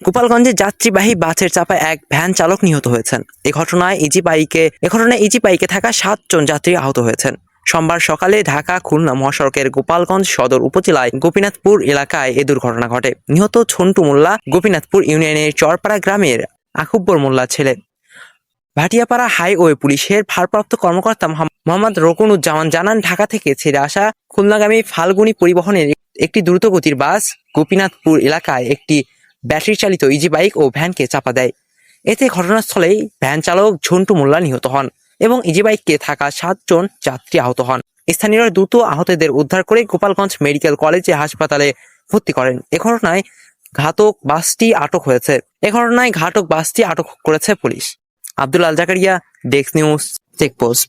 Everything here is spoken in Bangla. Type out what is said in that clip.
গোপালগঞ্জে যাত্রীবাহী বাসের চাপায় এক ভ্যান চালক নিহত হয়েছেন। এ ঘটনায় ইজি বাইকে থাকা 7 জন যাত্রী আহত হয়েছেন। সোমবার সকালে ঢাকা খুলনা মহাসড়কের গোপালগঞ্জ সদর উপজেলায় গোপীনাথপুর এলাকায় এ দুর্ঘটনা ঘটে। নিহত ঝন্টু মোল্লা গোপীনাথপুর ইউনিয়নের চরপাড়া গ্রামের আকুব্বর মোল্লার ছেলে। ভাটিয়াপাড়া হাইওয়ে পুলিশের ভারপ্রাপ্ত কর্মকর্তা মোহাম্মদ রকুনুজ্জামান জানান, ঢাকা থেকে ছেড়ে আসা খুলনাগামী ফাল্গুনী পরিবহনের একটি দ্রুতগতির বাস গোপীনাথপুর এলাকায় একটি ব্যাটারি চালিত ইজি বাইক ও ভ্যানকে চাপা দেয়। এতে ঘটনাস্থলেই ভ্যান চালক ঝন্টু মোল্লা নিহত হন এবং ইজি বাইকে থাকা 7 জন যাত্রী আহত হন। স্থানীয়রা দ্রুত আহতদের উদ্ধার করে গোপালগঞ্জ মেডিকেল কলেজে হাসপাতালে ভর্তি করেন। এ ঘটনায় ঘাতক বাসটি আটক করেছে পুলিশ। আব্দুল আল জাকারিয়া, ডেস্ক নিউজ, চেকপোস্ট।